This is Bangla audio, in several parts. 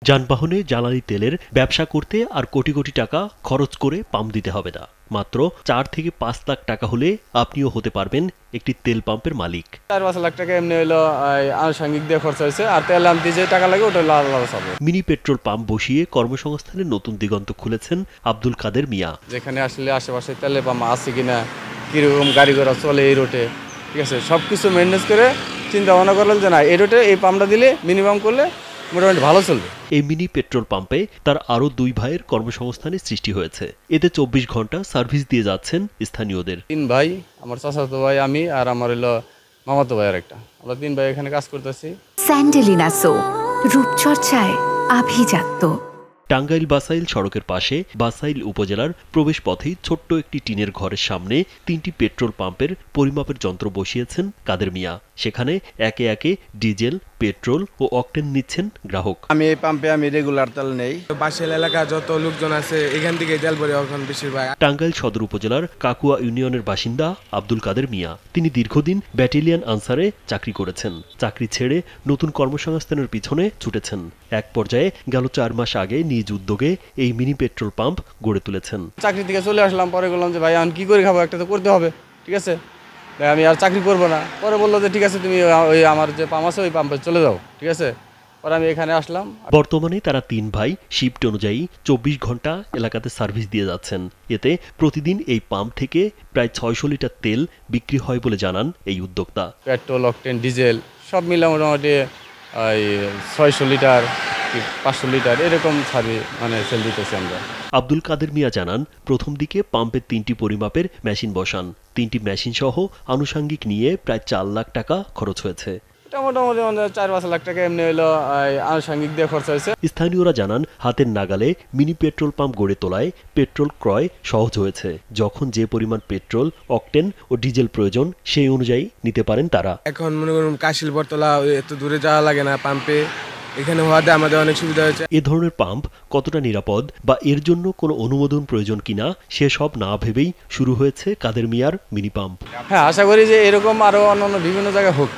যানবাহনে জ্বালানি তেলের ব্যবসা করতে আর কোটি কোটি টাকা খরচ করে পাম্প দিতে হবে না। মাত্র ৪ থেকে ৫ লাখ টাকা হলে আপনিও হতে পারবেন একটি তেল পাম্পের মালিক। ৪-৫ লাখ টাকা এমনি হলো আনুষঙ্গিক দিয়ে খরচ হয়েছে, আর তেল আনতে যে টাকা লাগে ওটা লস হবে। মিনি পেট্রোল পাম্প বসিয়ে কর্মসংস্থানের নতুন দিগন্ত খুলেছেন আব্দুল কাদের মিয়া। যেখানে আসলে আশেপাশে তেলের পাম্প আছে কিনা, কিরকম গাড়ি ঘোড়া চলে এই রোডে, ঠিক আছে, সবকিছু মেনটেন করে চিন্তা ভাবনা করলেন যে না এই রোডে এই পাম্পটা দিলে মিনিমাম করলে মোটামুটি ভালো চলবে। এই মিনি পেট্রোল পাম্পে তার আরও ২ ভাইয়ের কর্মসংস্থানের সৃষ্টি হয়েছে। এতে ২৪ ঘন্টা সার্ভিস দিয়ে যাচ্ছেন স্থানীয়দের। ৩ ভাই, আমার চাচাতো ভাই, আমি আর আমার হলো মামাতো ভাই আর একটা, আমরা ৩ ভাই এখানে কাজ করতেছি। স্যান্ডেলিনা সো, রূপচর্চায় আভিজাত্য। টাঙ্গাইল বাসাইল সড়কের পাশে বাসাইল উপজেলার প্রবেশ পথেই ছোট্ট একটি টিনের ঘরের সামনে ৩টি পেট্রোল পাম্পের পরিমাপের যন্ত্র বসিয়েছেন কাদের মিয়া। সেখানে একে একে ডিজেল, পেট্রোল ও অকটেন নিচ্ছেন গ্রাহক। আমি এই পাম্পে আমি রেগুলার তেল নেই। বাসাইল এলাকা যত লোকজন আছে এখান থেকে তেল ভরে এখন বেশিরভাগ। টাঙ্গাইল সদর উপজেলার কাকুয়া ইউনিয়নের বাসিন্দা আব্দুল কাদের মিয়া। তিনি দীর্ঘদিন ব্যাটালিয়ন আনসারে চাকরি করেছেন। চাকরি ছেড়ে নতুন কর্মসংস্থানের পিছনে ছুটেছেন। এক পর্যায়ে গেল ৪ মাস আগে নিজ উদ্যোগে এই মিনি পেট্রোল পাম্প গড়ে তুলেছেন। চাকরি থেকে চলে আসলাম, পরে বললাম যে ভাই আমি কি করে খাবো, একটা তো করতে হবে, ঠিক আছে, আমি আর চাকরি করবো না। পরে বললো যে ঠিক আছে তুমি ওই আমার যে পাম্প আছে ওই পাম্পে চলে যাও, ঠিক আছে। পরে আমি এখানে আসলাম। বর্তমানে তারা ৩ ভাই শিফট অনুযায়ী ২৪ ঘন্টা এলাকাতে সার্ভিস দিয়ে যাচ্ছেন। এতে প্রতিদিন এই পাম্প থেকে প্রায় ৬০০ লিটার তেল বিক্রি হয় বলে জানান এই উদ্যোক্তা। পেট্রোল, অকটেন, ডিজেল সব মিলে মোটামুটি ওই ৬০০ লিটার ৫০০ লিটার এরকম সার্ভিস সেল দিতেছি আমরা। আব্দুল কাদের মিয়া জানান, প্রথম দিকে পাম্পের ৩টি পরিমাপের মেশিন বসান। ৩টি মেশিন সহ আনুষঙ্গিক নিয়ে প্রায় ৪ লাখ টাকা খরচ হয়েছে। এটা মোটামুটি ৪-৫ লাখ টাকা এমনি হলো আনুষঙ্গিক দিয়ে খরচ হয়েছে। স্থানীয়রা জানান, হাতের নাগালে মিনি পেট্রোল পাম্প গড়ে তোলায় পেট্রোল ক্রয় সহজ হয়েছে। যখন যে পরিমাণ পেট্রোল, অকটেন ও ডিজেল প্রয়োজন সেই অনুযায়ী নিতে পারেন তারা। এখন মনে করুন কাশিল বটতলা এত দূরে যাওয়া লাগে না, পাম্পে এখানে হওয়াতে আমাদের অনেক সুবিধা হয়েছে। এ ধরনের পাম্প কতটা নিরাপদ বা এর জন্য কোনো অনুমোদন প্রয়োজন কিনা সেসব না ভেবেই শুরু হয়েছে কাদের মিয়ার মিনি পাম্প। হ্যাঁ, আশা করি যে এরকম আরো অন্যান্য বিভিন্ন জায়গায় হোক,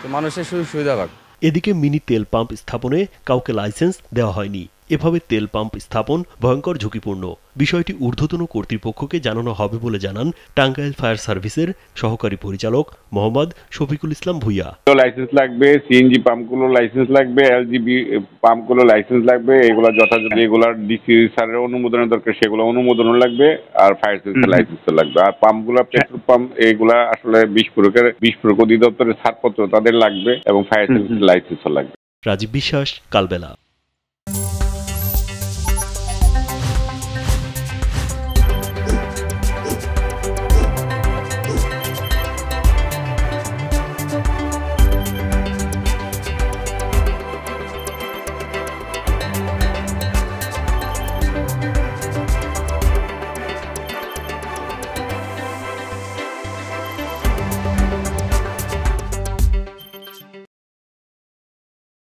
তো মানুষের সুবিধা পাক। এদিকে মিনি তেল পাম্প স্থাপনে কাউকে লাইসেন্স দেওয়া হয়নি। এভাবে তেল পাম্প স্থাপন ভয়ঙ্কর ঝুঁকিপূর্ণ। বিষয়টি ঊর্ধ্বতন কর্তৃপক্ষকে জানানো হবে বলে জানান টাঙ্গাইল ফায়ার সার্ভিসের সহকারী পরিচালক মোহাম্মদ শফিকুল ইসলাম ভুইয়া। লাইসেন্স লাগবে, সিএনজি পাম্পগুলো লাইসেন্স লাগবে, এলজিবি পাম্পগুলো লাইসেন্স লাগবে। এগুলো যথাযথ এগুলার ডিসি স্যারের অনুমোদনের দরকার, সেগুলো অনুমোদনও লাগবে, আর ফায়ার সার্ভিসের লাইসেন্সও লাগবে। আর পাম্পগুলো পেট্রোল পাম্প এগুলা আসলে বিস্ফোরক অধিদপ্তরের ছাড়পত্র তাদের লাগবে এবং ফায়ার সার্ভিসের লাইসেন্সও লাগবে। রাজীব বিশ্বাস, কালবেলা।